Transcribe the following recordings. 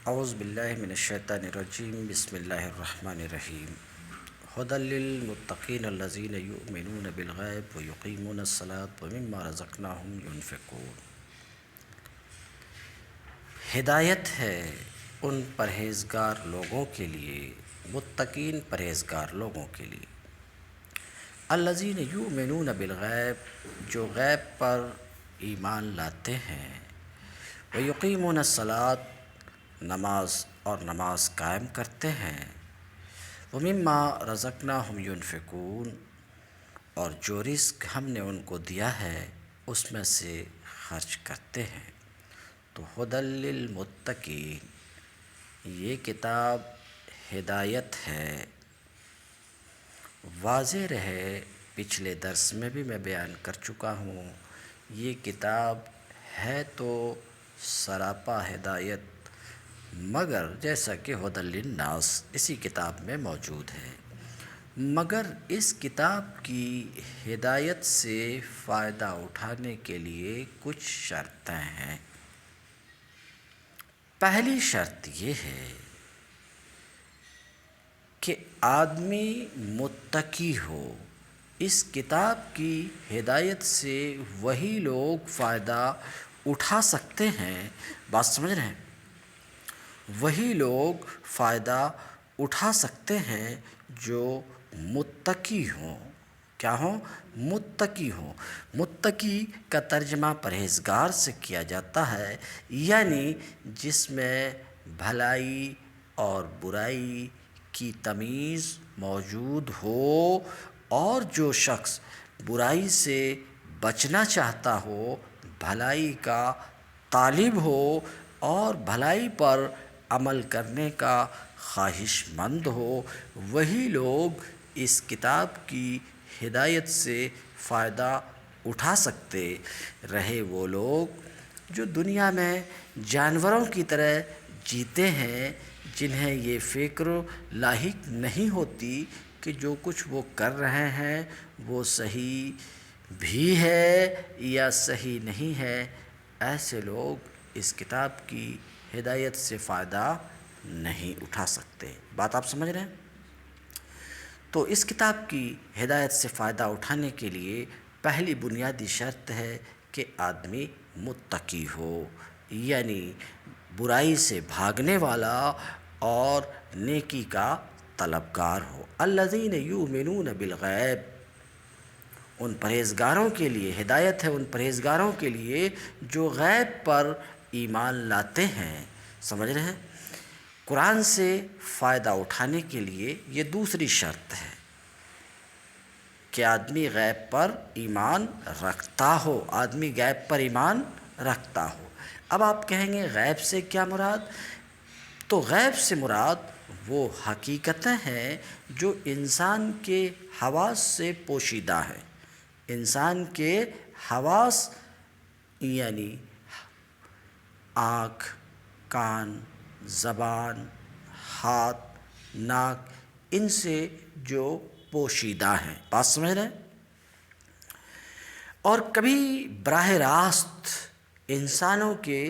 اعوذ باللہ من الشیطان الرجیم بسم اللہ الرحمن الرحیم ھدی للمتقین الذین یؤمنون بالغیب ویقیمون الصلاۃ ومما رزقناہم ینفقون۔ ہدایت ہے ان پرہیزگار لوگوں کے لیے، متقین پرہیزگار لوگوں کے لیے، الذین یؤمنون بالغیب، جو غیب پر ایمان لاتے ہیں، ویقیمون الصلاۃ، نماز اور نماز قائم کرتے ہیں، ومما رزقناہم ینفقون، اور جو رزق ہم نے ان کو دیا ہے اس میں سے خرچ کرتے ہیں۔ تو ھدی للمتقین، یہ کتاب ہدایت ہے۔ واضح رہے، پچھلے درس میں بھی میں بیان کر چکا ہوں، یہ کتاب ہے تو سراپا ہدایت، مگر جیسا کہ ھدی للناس اسی کتاب میں موجود ہے، مگر اس کتاب کی ہدایت سے فائدہ اٹھانے کے لیے کچھ شرطیں ہیں۔ پہلی شرط یہ ہے کہ آدمی متقی ہو۔ اس کتاب کی ہدایت سے وہی لوگ فائدہ اٹھا سکتے ہیں، بات سمجھ رہے ہیں؟ وہی لوگ فائدہ اٹھا سکتے ہیں جو متقی ہوں۔ کیا ہوں؟ متقی ہوں۔ متقی کا ترجمہ پرہیزگار سے کیا جاتا ہے، یعنی جس میں بھلائی اور برائی کی تمیز موجود ہو، اور جو شخص برائی سے بچنا چاہتا ہو، بھلائی کا طالب ہو اور بھلائی پر عمل کرنے کا خواہش مند ہو، وہی لوگ اس کتاب کی ہدایت سے فائدہ اٹھا سکتے۔ رہے وہ لوگ جو دنیا میں جانوروں کی طرح جیتے ہیں، جنہیں یہ فکر لاحق نہیں ہوتی کہ جو کچھ وہ کر رہے ہیں وہ صحیح بھی ہے یا صحیح نہیں ہے، ایسے لوگ اس کتاب کی ہدایت سے فائدہ نہیں اٹھا سکتے۔ بات آپ سمجھ رہے ہیں؟ تو اس کتاب کی ہدایت سے فائدہ اٹھانے کے لیے پہلی بنیادی شرط ہے کہ آدمی متقی ہو، یعنی برائی سے بھاگنے والا اور نیکی کا طلبگار ہو۔ الذین یؤمنون بالغیب، ان پرہیزگاروں کے لیے ہدایت ہے، ان پرہیزگاروں کے لیے جو غیب پر ایمان لاتے ہیں۔ سمجھ رہے ہیں؟ قرآن سے فائدہ اٹھانے کے لیے یہ دوسری شرط ہے کہ آدمی غیب پر ایمان رکھتا ہو، آدمی غیب پر ایمان رکھتا ہو۔ اب آپ کہیں گے غیب سے کیا مراد؟ تو غیب سے مراد وہ حقیقتیں ہیں جو انسان کے حواس سے پوشیدہ ہیں۔ انسان کے حواس یعنی آنکھ، کان، زبان، ہاتھ، ناک، ان سے جو پوشیدہ ہیں۔ بات سمجھ رہے ہیں؟ اور کبھی براہ راست انسانوں کے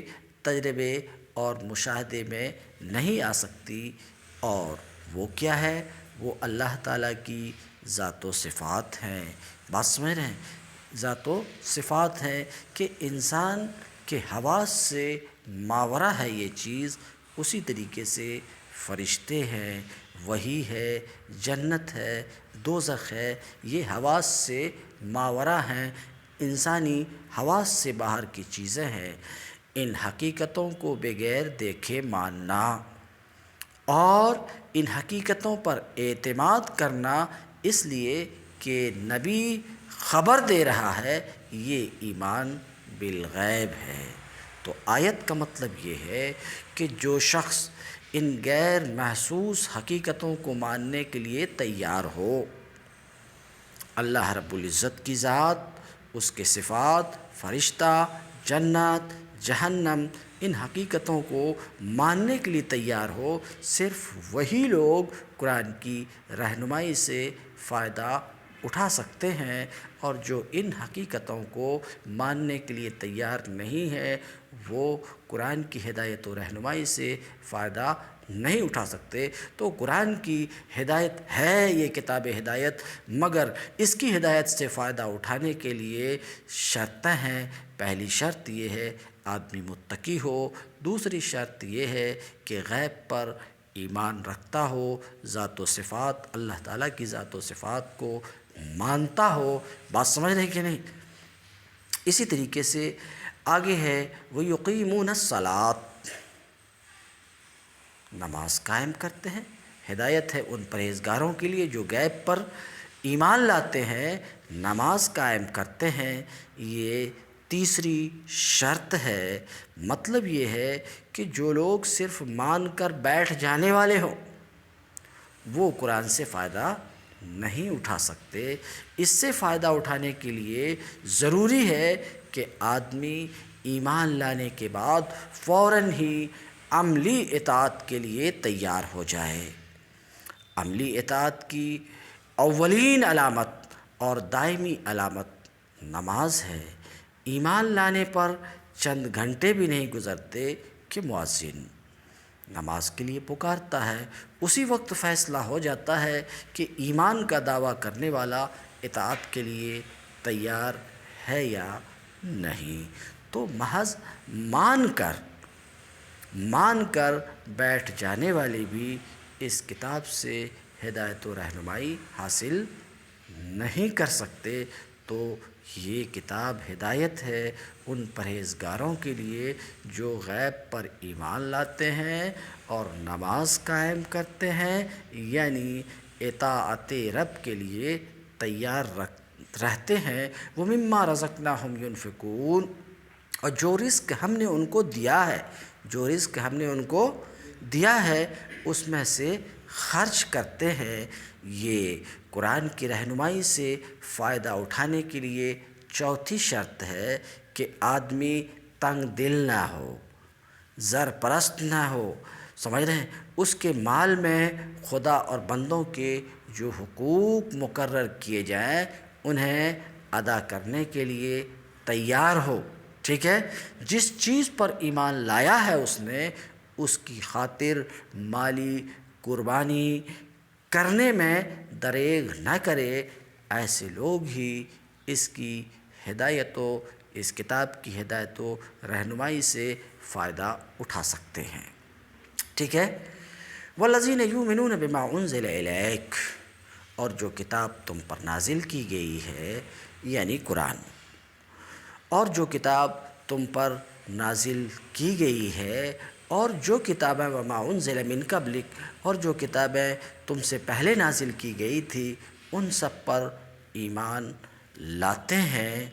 تجربے اور مشاہدے میں نہیں آ سکتی، اور وہ کیا ہے؟ وہ اللہ تعالیٰ کی ذات و صفات ہیں۔ بات سمجھ رہے ہیں؟ ذات و صفات ہیں کہ انسان کے حواس سے ماورا ہے یہ چیز، اسی طریقے سے فرشتے ہیں، وحی ہے، جنت ہے، دوزخ ہے، یہ حواس سے ماورا ہیں، انسانی حواس سے باہر کی چیزیں ہیں۔ ان حقیقتوں کو بغیر دیکھے ماننا اور ان حقیقتوں پر اعتماد کرنا، اس لیے کہ نبی خبر دے رہا ہے، یہ ایمان بالغیب ہے۔ تو آیت کا مطلب یہ ہے کہ جو شخص ان غیر محسوس حقیقتوں کو ماننے کے لیے تیار ہو، اللہ رب العزت کی ذات، اس کے صفات، فرشتہ، جنت، جہنم، ان حقیقتوں کو ماننے کے لیے تیار ہو، صرف وہی لوگ قرآن کی رہنمائی سے فائدہ اٹھا سکتے ہیں، اور جو ان حقیقتوں کو ماننے کے لیے تیار نہیں ہے وہ قرآن کی ہدایت و رہنمائی سے فائدہ نہیں اٹھا سکتے۔ تو قرآن کی ہدایت ہے یہ کتاب ہدایت، مگر اس کی ہدایت سے فائدہ اٹھانے کے لیے شرطیں ہیں۔ پہلی شرط یہ ہے آدمی متقی ہو، دوسری شرط یہ ہے کہ غیب پر ایمان رکھتا ہو، ذات و صفات اللہ تعالیٰ کی ذات و صفات کو مانتا ہو۔ بات سمجھ رہے ہیں کہ نہیں؟ اسی طریقے سے آگے ہے وَيُقِيمُونَ الصَّلَاةَ، نماز قائم کرتے ہیں۔ ہدایت ہے ان پرہیزگاروں کے لیے جو غیب پر ایمان لاتے ہیں، نماز قائم کرتے ہیں۔ یہ تیسری شرط ہے۔ مطلب یہ ہے کہ جو لوگ صرف مان کر بیٹھ جانے والے ہوں وہ قرآن سے فائدہ نہیں اٹھا سکتے۔ اس سے فائدہ اٹھانے کے لیے ضروری ہے کہ آدمی ایمان لانے کے بعد فوراً ہی عملی اطاعت کے لیے تیار ہو جائے۔ عملی اطاعت کی اولین علامت اور دائمی علامت نماز ہے۔ ایمان لانے پر چند گھنٹے بھی نہیں گزرتے کہ مؤذن نماز کے لیے پکارتا ہے، اسی وقت فیصلہ ہو جاتا ہے کہ ایمان کا دعویٰ کرنے والا اطاعت کے لیے تیار ہے یا نہیں۔ تو محض مان کر بیٹھ جانے والے بھی اس کتاب سے ہدایت و رہنمائی حاصل نہیں کر سکتے۔ تو یہ کتاب ہدایت ہے ان پرہیزگاروں کے لیے جو غیب پر ایمان لاتے ہیں اور نماز قائم کرتے ہیں، یعنی اطاعت رب کے لیے تیار رہتے ہیں۔ وَمِمَّا رَزَقْنَاهُمْ يُنْفِقُونَ، اور جو رزق ہم نے ان کو دیا ہے اس میں سے خرچ کرتے ہیں۔ یہ قرآن کی رہنمائی سے فائدہ اٹھانے کے لیے چوتھی شرط ہے کہ آدمی تنگ دل نہ ہو، زر پرست نہ ہو۔ سمجھ رہے ہیں؟ اس کے مال میں خدا اور بندوں کے جو حقوق مقرر کیے جائیں انہیں ادا کرنے کے لیے تیار ہو۔ ٹھیک ہے؟ جس چیز پر ایمان لایا ہے اس نے، اس کی خاطر مالی قربانی کرنے میں دریغ نہ کرے۔ ایسے لوگ ہی اس کی ہدایت و اس کتاب کی ہدایت و رہنمائی سے فائدہ اٹھا سکتے ہیں۔ ٹھیک ہے؟ وَالَّذِينَ يُؤْمِنُونَ بِمَا أُنزِلَ إِلَيْكَ، اور جو کتاب تم پر نازل کی گئی ہے یعنی قرآن، اور جو کتاب تم پر نازل کی گئی ہے، اور جو کتابیں وَمَا أُنزِلَ مِن قَبْلِكَ، اور جو کتابیں تم سے پہلے نازل کی گئی تھی، ان سب پر ایمان لاتے ہیں۔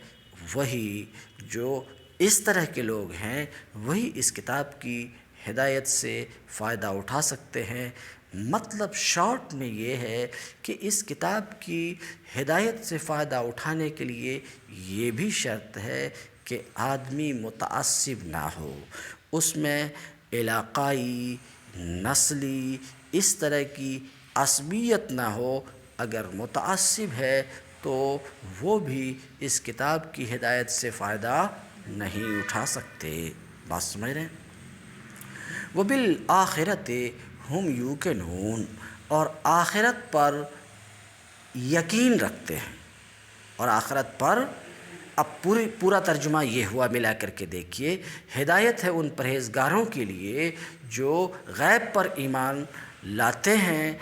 وہی جو اس طرح کے لوگ ہیں وہی اس کتاب کی ہدایت سے فائدہ اٹھا سکتے ہیں۔ مطلب شارٹ میں یہ ہے کہ اس کتاب کی ہدایت سے فائدہ اٹھانے کے لیے یہ بھی شرط ہے کہ آدمی متعصب نہ ہو، اس میں علاقائی، نسلی اس طرح کی عصبیت نہ ہو۔ اگر متعصب ہے تو وہ بھی اس کتاب کی ہدایت سے فائدہ نہیں اٹھا سکتے۔ بات سمجھ رہے ہیں؟ وَبِالْآخِرَةِ هُمْ يُوقِنُونَ، اور آخرت پر یقین رکھتے ہیں۔ اور آخرت پر اب پورا ترجمہ یہ ہوا، ملا کر کے دیکھیے۔ ہدایت ہے ان پرہیزگاروں کے لیے جو غیب پر ایمان لاتے ہیں۔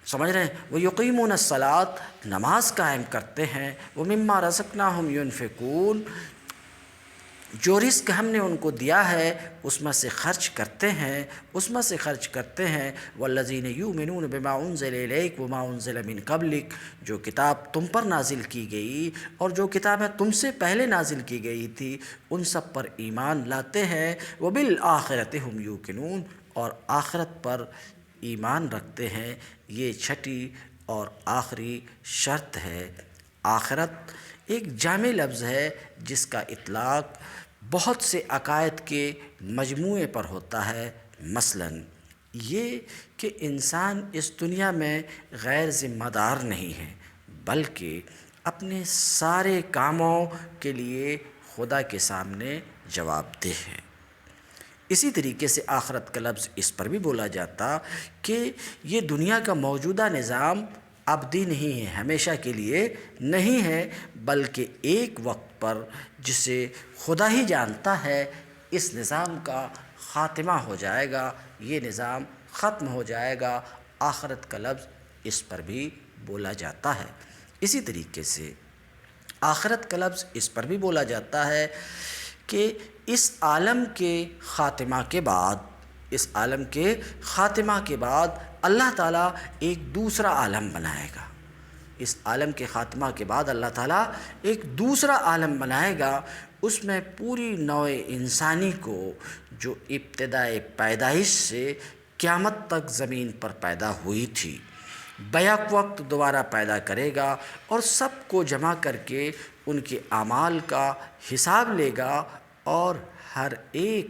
سمجھ رہے ہیں؟ وَيُقِيمُونَ الصَّلَاةَ، نماز قائم کرتے ہیں۔ وَمِمَّا رَزَقْنَاهُمْ يُنْفِقُونَ، جو رزق ہم نے ان کو دیا ہے اس میں سے خرچ کرتے ہیں، وَالَّذِينَ يُؤْمِنُونَ بِمَا أُنزِلَ إِلَيْكَ وَمَا أُنزِلَ مِن قَبْلِكَ، جو کتاب تم پر نازل کی گئی اور جو کتابیں تم سے پہلے نازل کی گئی تھی ان سب پر ایمان لاتے ہیں۔ وَبِالْآخِرَةِ هُمْ يُوقِنُونَ، اور آخرت پر ایمان رکھتے ہیں۔ یہ چھٹی اور آخری شرط ہے۔ آخرت ایک جامع لفظ ہے جس کا اطلاق بہت سے عقائد کے مجموعے پر ہوتا ہے۔ مثلاً یہ کہ انسان اس دنیا میں غیر ذمہ دار نہیں ہے، بلکہ اپنے سارے کاموں کے لیے خدا کے سامنے جواب دہ ہے۔ اسی طریقے سے آخرت کا لفظ اس پر بھی بولا جاتا کہ یہ دنیا کا موجودہ نظام ابدی نہیں ہے، ہمیشہ کے لیے نہیں ہے، بلکہ ایک وقت پر جسے خدا ہی جانتا ہے اس نظام کا خاتمہ ہو جائے گا، یہ نظام ختم ہو جائے گا۔ آخرت کا لفظ اس پر بھی بولا جاتا ہے۔ اسی طریقے سے آخرت کا لفظ اس پر بھی بولا جاتا ہے کہ اس عالم کے خاتمہ کے بعد اللہ تعالیٰ ایک دوسرا عالم بنائے گا۔ اس عالم کے خاتمہ کے بعد اللہ تعالیٰ ایک دوسرا عالم بنائے گا، اس میں پوری نوع انسانی کو جو ابتدائے پیدائش سے قیامت تک زمین پر پیدا ہوئی تھی بیک وقت دوبارہ پیدا کرے گا، اور سب کو جمع کر کے ان کے اعمال کا حساب لے گا، اور ہر ایک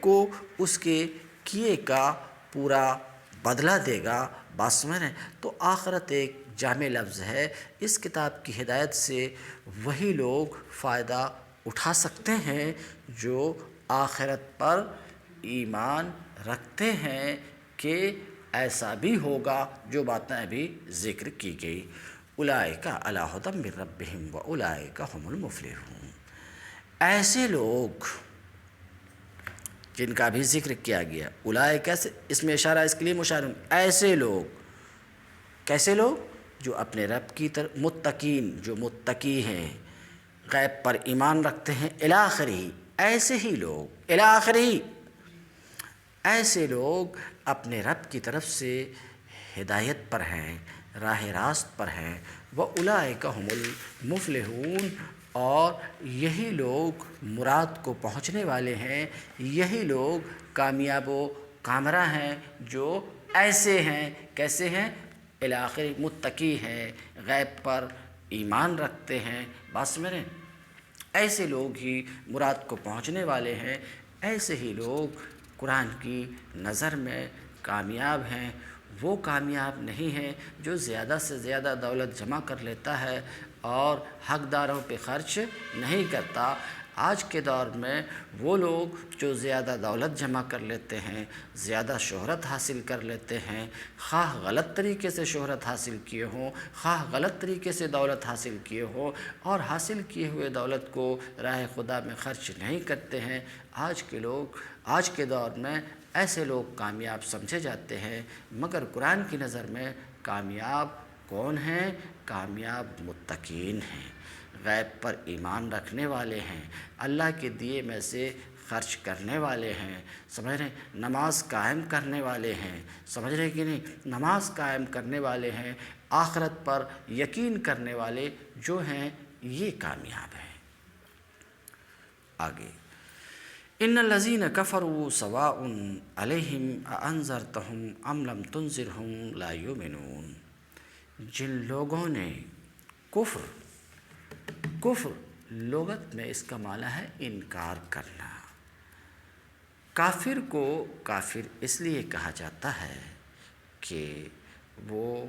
کو اس کے کیے کا پورا بدلہ دے گا۔ بات سمجھ رہے ہیں؟ تو آخرت ایک جامع لفظ ہے۔ اس کتاب کی ہدایت سے وہی لوگ فائدہ اٹھا سکتے ہیں جو آخرت پر ایمان رکھتے ہیں کہ ایسا بھی ہوگا جو باتیں ابھی ذکر کی گئی۔ اولئک علی ھدی من ربہم واولئک ھم المفلحون۔ ایسے لوگ جن کا بھی ذکر کیا گیا، اولئک اس میں اشارہ اس کے لیے مشار، ایسے لوگ، کیسے لوگ؟ جو اپنے رب کی طرف متقین، جو متقی ہیں، غیب پر ایمان رکھتے ہیں، الی آخرہ، ایسے ہی لوگ، الی آخرہ، ایسے لوگ اپنے رب کی طرف سے ہدایت پر ہیں، راہ راست پر ہیں۔ وَأُولَٰئِكَ هُمُ الْمُفْلِحُونَ، اور یہی لوگ مراد کو پہنچنے والے ہیں، یہی لوگ کامیاب و کامرہ ہیں جو ایسے ہیں۔ کیسے ہیں؟ الی آخر، متقی ہیں، غیب پر ایمان رکھتے ہیں۔ بات سمجھ رہے ہیں؟ ایسے لوگ ہی مراد کو پہنچنے والے ہیں، ایسے ہی لوگ قرآن کی نظر میں کامیاب ہیں۔ وہ کامیاب نہیں ہیں جو زیادہ سے زیادہ دولت جمع کر لیتا ہے اور حقداروں پہ خرچ نہیں کرتا۔ آج کے دور میں وہ لوگ جو زیادہ دولت جمع کر لیتے ہیں، زیادہ شہرت حاصل کر لیتے ہیں، خواہ غلط طریقے سے شہرت حاصل کیے ہوں، خواہ غلط طریقے سے دولت حاصل کیے ہوں، اور حاصل کیے ہوئے دولت کو راہ خدا میں خرچ نہیں کرتے ہیں، آج کے دور میں ایسے لوگ کامیاب سمجھے جاتے ہیں۔ مگر قرآن کی نظر میں کامیاب کون ہیں؟ کامیاب متقین ہیں، غیب پر ایمان رکھنے والے ہیں، اللہ کے دیے میں سے خرچ کرنے والے ہیں، سمجھ رہے ہیں؟ نماز قائم کرنے والے ہیں، سمجھ رہے کہ نہیں؟ نماز قائم کرنے والے ہیں، آخرت پر یقین کرنے والے جو ہیں، یہ کامیاب ہیں۔ آگے، ان الذین کفروا سواء علیہم اانذرتہم ام لم تنذرہم لا یؤمنون۔ جن لوگوں نے کفر لغت میں اس کا معنی ہے انکار کرنا۔ کافر کو کافر اس لیے کہا جاتا ہے کہ وہ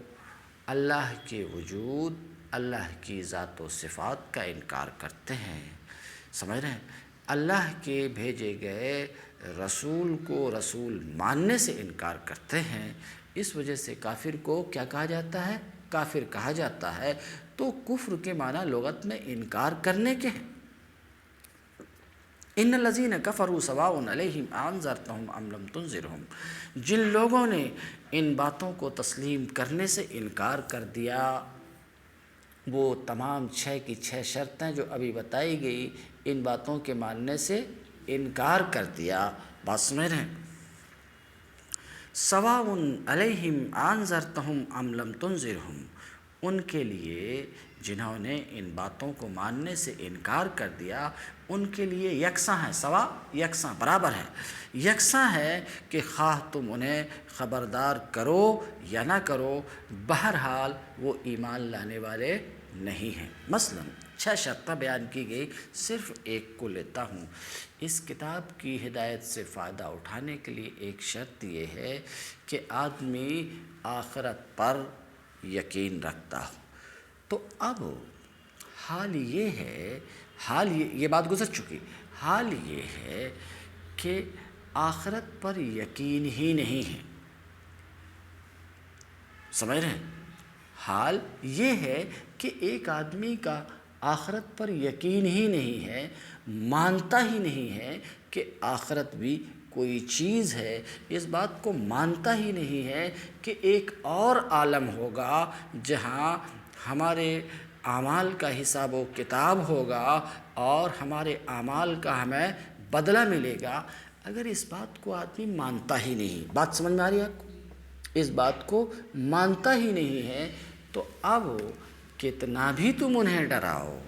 اللہ کے وجود، اللہ کی ذات و صفات کا انکار کرتے ہیں، سمجھ رہے ہیں؟ اللہ کے بھیجے گئے رسول کو رسول ماننے سے انکار کرتے ہیں، اس وجہ سے کافر کو کیا کہا جاتا ہے؟ کافر کہا جاتا ہے۔ تو کفر کے معنی لغت میں انکار کرنے کے ہیں۔ ان الذین کفروا سواء علیہم اانذرتہم ام لم تنذرہم، جن لوگوں نے ان باتوں کو تسلیم کرنے سے انکار کر دیا، وہ تمام 6 کی 6 شرطیں جو ابھی بتائی گئی، ان باتوں کے ماننے سے انکار کر دیا۔ بات سمجھ رہے ہیں؟ سواء علیہم انذرتہم ام لم تنذرہم، ان کے لیے جنہوں نے ان باتوں کو ماننے سے انکار کر دیا، ان کے لیے یکساں ہے، سوا یکساں، برابر ہے، یکساں ہے کہ خواہ تم انہیں خبردار کرو یا نہ کرو، بہرحال وہ ایمان لانے والے نہیں ہیں۔ مثلاً 6 شرطیں بیان کی گئی، صرف ایک کو لیتا ہوں۔ اس کتاب کی ہدایت سے فائدہ اٹھانے کے لیے ایک شرط یہ ہے کہ آدمی آخرت پر یقین رکھتا ہو۔ تو اب حال یہ ہے، یہ بات گزر چکی، حال یہ ہے کہ آخرت پر یقین ہی نہیں ہے۔ سمجھ رہے ہیں؟ حال یہ ہے کہ ایک آدمی کا آخرت پر یقین ہی نہیں ہے، مانتا ہی نہیں ہے کہ آخرت بھی کوئی چیز ہے، اس بات کو مانتا ہی نہیں ہے کہ ایک اور عالم ہوگا جہاں ہمارے اعمال کا حساب و کتاب ہوگا اور ہمارے اعمال کا ہمیں بدلہ ملے گا۔ اگر اس بات کو آدمی مانتا ہی نہیں، بات سمجھ میں آ رہی ہے آپ کو؟ اس بات کو مانتا ہی نہیں ہے تو اب کتنا بھی تم انہیں ڈراؤ،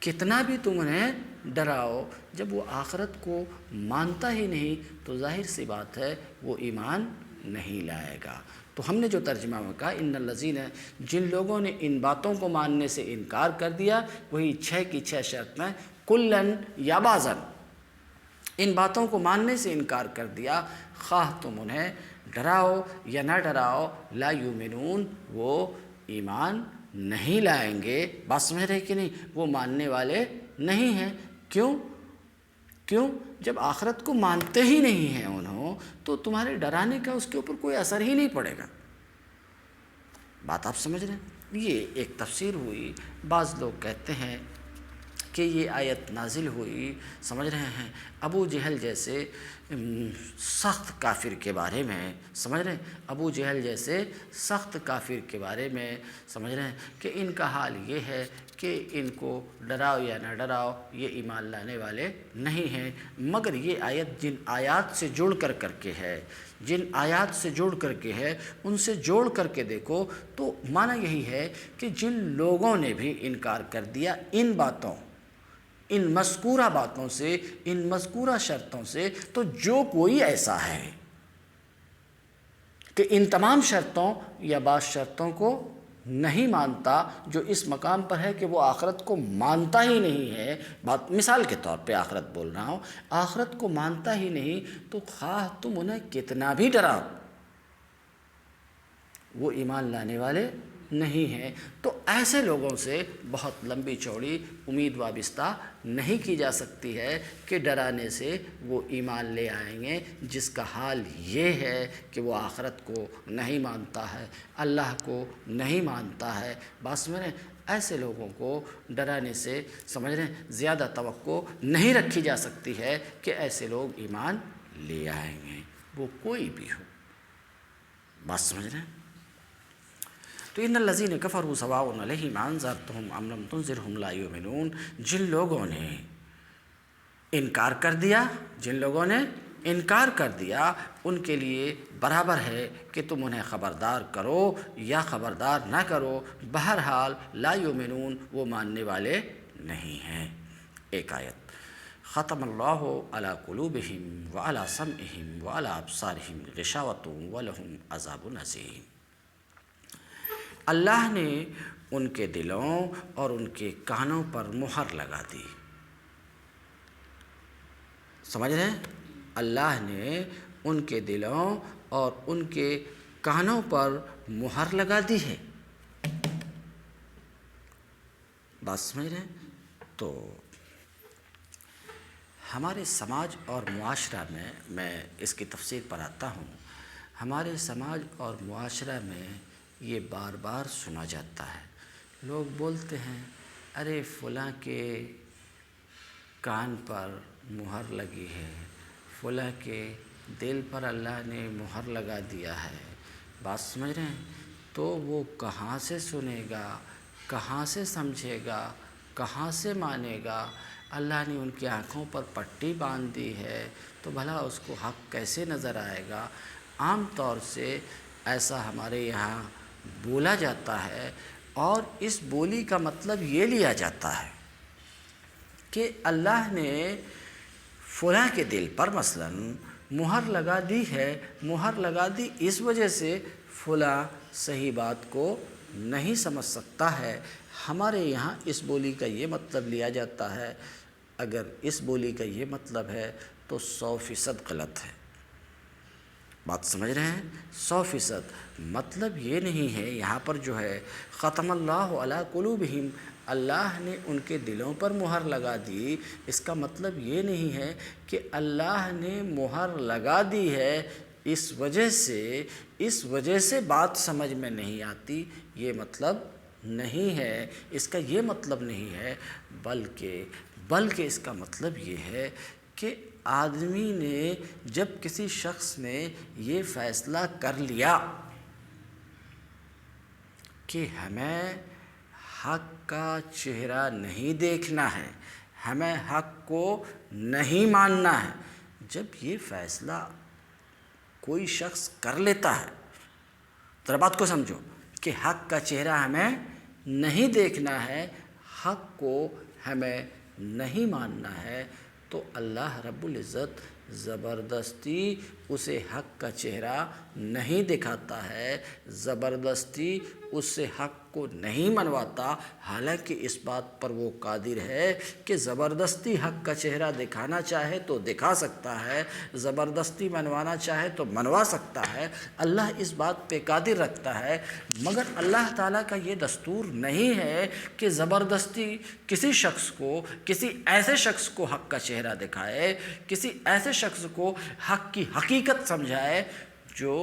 کتنا بھی تم انہیں ڈراؤ، جب وہ آخرت کو مانتا ہی نہیں تو ظاہر سی بات ہے وہ ایمان نہیں لائے گا۔ تو ہم نے جو ترجمہ کہا ان الذین، جن لوگوں نے ان باتوں کو ماننے سے انکار کر دیا، وہی 6 کی 6 شرطیں، کلن یا بعضاً، ان باتوں کو ماننے سے انکار کر دیا، خواہ تم انہیں ڈراؤ یا نہ ڈراؤ، لا یؤمنون، وہ ایمان نہیں لائیں گے۔ بات سمجھ رہے کہ نہیں؟ وہ ماننے والے نہیں ہیں۔ کیوں؟ جب آخرت کو مانتے ہی نہیں ہیں انہوں، تو تمہارے ڈرانے کا اس کے اوپر کوئی اثر ہی نہیں پڑے گا۔ بات آپ سمجھ رہے ہیں؟ یہ ایک تفسیر ہوئی۔ بعض لوگ کہتے ہیں کہ یہ آیت نازل ہوئی، سمجھ رہے ہیں، ابو جہل جیسے سخت کافر کے بارے میں، سمجھ رہے ہیں، ابو جہل جیسے سخت کافر کے بارے میں، سمجھ رہے ہیں کہ ان کا حال یہ ہے کہ ان کو ڈراؤ یا نہ ڈراؤ، یہ ایمان لانے والے نہیں ہیں۔ مگر یہ آیت جن آیات سے جڑ کر کے ہے، جن آیات سے جڑ کر کے ہے، ان سے جوڑ کر کے دیکھو تو معنی یہی ہے کہ جن لوگوں نے بھی انکار کر دیا ان باتوں، ان مذکورہ باتوں سے، ان مذکورہ شرطوں سے، تو جو کوئی ایسا ہے کہ ان تمام شرطوں یا بعض شرطوں کو نہیں مانتا، جو اس مقام پر ہے کہ وہ آخرت کو مانتا ہی نہیں ہے، بات مثال کے طور پہ آخرت بول رہا ہوں، آخرت کو مانتا ہی نہیں، تو خواہ تم انہیں کتنا بھی ڈراؤ، وہ ایمان لانے والے نہیں ہیں۔ تو ایسے لوگوں سے بہت لمبی چوڑی امید وابستہ نہیں کی جا سکتی ہے کہ ڈرانے سے وہ ایمان لے آئیں گے، جس کا حال یہ ہے کہ وہ آخرت کو نہیں مانتا ہے، اللہ کو نہیں مانتا ہے۔ بات سمجھ رہے ہیں؟ ایسے لوگوں کو ڈرانے سے، سمجھ رہے ہیں، زیادہ توقع نہیں رکھی جا سکتی ہے کہ ایسے لوگ ایمان لے آئیں گے، وہ کوئی بھی ہو۔ بات سمجھ رہے ہیں؟ تو ان الذین کفروا سواء علیہم انذرتہم ام لم تنذرہم لا یؤمنون، جن لوگوں نے انکار کر دیا، جن لوگوں نے انکار کر دیا، ان کے لیے برابر ہے کہ تم انہیں خبردار کرو یا خبردار نہ کرو، بہرحال لا یؤمنون، وہ ماننے والے نہیں ہیں۔ ایک آیت، ختم اللہ علی قلوبہم وعلی سمعہم وعلی ابصارہم غشاوۃ ولہم عذاب عظیم۔ اللہ نے ان کے دلوں اور ان کے کانوں پر مہر لگا دی۔ سمجھ رہے ہیں؟ اللہ نے ان کے دلوں اور ان کے کانوں پر مہر لگا دی ہے۔ بات سمجھ رہے ہیں؟ تو ہمارے سماج اور معاشرہ میں اس کی تفصیل پر آتا ہوں۔ ہمارے سماج اور معاشرہ میں یہ بار بار سنا جاتا ہے، لوگ بولتے ہیں ارے فلاں کے کان پر مہر لگی ہے، فلاں کے دل پر اللہ نے مہر لگا دیا ہے۔ بات سمجھ رہے ہیں؟ تو وہ کہاں سے سنے گا، کہاں سے سمجھے گا، کہاں سے مانے گا؟ اللہ نے ان کی آنکھوں پر پٹی باندھ دی ہے تو بھلا اس کو حق کیسے نظر آئے گا؟ عام طور سے ایسا ہمارے یہاں بولا جاتا ہے، اور اس بولی کا مطلب یہ لیا جاتا ہے کہ اللہ نے فلاں کے دل پر مثلاً مہر لگا دی ہے، مہر لگا دی اس وجہ سے فلاں صحیح بات کو نہیں سمجھ سکتا ہے۔ ہمارے یہاں اس بولی کا یہ مطلب لیا جاتا ہے، اگر اس بولی کا یہ مطلب ہے تو 100% غلط ہے۔ بات سمجھ رہے ہیں؟ 100% مطلب یہ نہیں ہے۔ یہاں پر جو ہے ختم اللہ علی قلوبہم، اللہ نے ان کے دلوں پر مہر لگا دی، اس کا مطلب یہ نہیں ہے کہ اللہ نے مہر لگا دی ہے اس وجہ سے بات سمجھ میں نہیں آتی، یہ مطلب نہیں ہے، اس کا یہ مطلب نہیں ہے، بلکہ اس کا مطلب یہ ہے کہ آدمی نے جب کسی شخص نے یہ فیصلہ کر لیا کہ ہمیں حق کا چہرہ نہیں دیکھنا ہے، ہمیں حق کو نہیں ماننا ہے، جب یہ فیصلہ کوئی شخص کر لیتا ہے، ذرا بات کو سمجھو کہ حق کا چہرہ ہمیں نہیں دیکھنا ہے، حق کو ہمیں نہیں ماننا ہے، تو اللہ رب العزت زبردستی اسے حق کا چہرہ نہیں دکھاتا ہے، زبردستی اس سے حق کو نہیں منواتا، حالانکہ اس بات پر وہ قادر ہے کہ زبردستی حق کا چہرہ دکھانا چاہے تو دکھا سکتا ہے، زبردستی منوانا چاہے تو منوا سکتا ہے، اللہ اس بات پہ قادر رکھتا ہے، مگر اللہ تعالیٰ کا یہ دستور نہیں ہے کہ زبردستی کسی ایسے شخص کو حق کا چہرہ دکھائے، کسی ایسے شخص کو حق کی حقیقت سمجھائے جو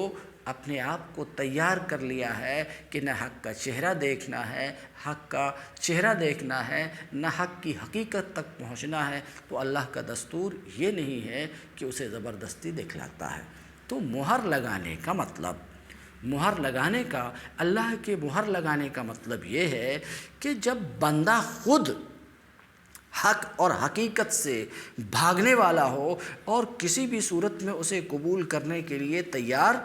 اپنے آپ کو تیار کر لیا ہے کہ نہ حق کا چہرہ دیکھنا ہے، حق کا چہرہ دیکھنا ہے، نہ حق کی حقیقت تک پہنچنا ہے، تو اللہ کا دستور یہ نہیں ہے کہ اسے زبردستی دکھلاتا ہے۔ تو مہر لگانے کا اللہ کے مہر لگانے کا مطلب یہ ہے کہ جب بندہ خود حق اور حقیقت سے بھاگنے والا ہو اور کسی بھی صورت میں اسے قبول کرنے کے لیے تیار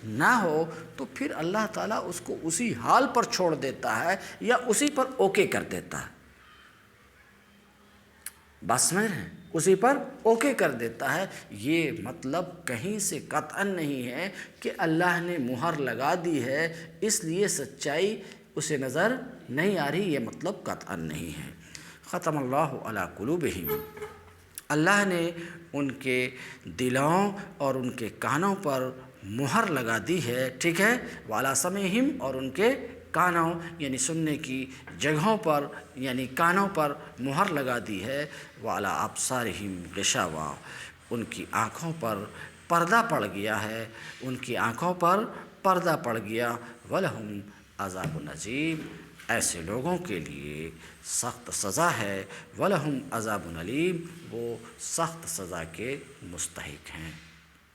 نہ ہو، تو پھر اللہ تعالیٰ اس کو اسی حال پر چھوڑ دیتا ہے یا اسی پر اوکے کر دیتا ہے، بات سمجھ رہے ہیں، اسی پر اوکے کر دیتا ہے۔ یہ مطلب کہیں سے قطعاً نہیں ہے کہ اللہ نے مہر لگا دی ہے اس لیے سچائی اسے نظر نہیں آ رہی، یہ مطلب قطعاً نہیں ہے۔ ختم اللہ علی قلوبہم، اللہ نے ان کے دلوں اور ان کے کانوں پر مہر لگا دی ہے، ٹھیک ہے، وعلی سمعہم، اور ان کے کانوں یعنی سننے کی جگہوں پر یعنی کانوں پر مہر لگا دی ہے، وعلی ابصارہم غشاوہ، ان کی آنکھوں پر پردہ پڑ گیا ہے، ان کی آنکھوں پر پردہ پڑ گیا، وَلَهُمْ عَذَابٌ عَظِيمٌ، ایسے لوگوں کے لیے سخت سزا ہے، وَلَهُمْ عَذَابٌ عَلِيمٌ، وہ سخت سزا کے مستحق ہیں۔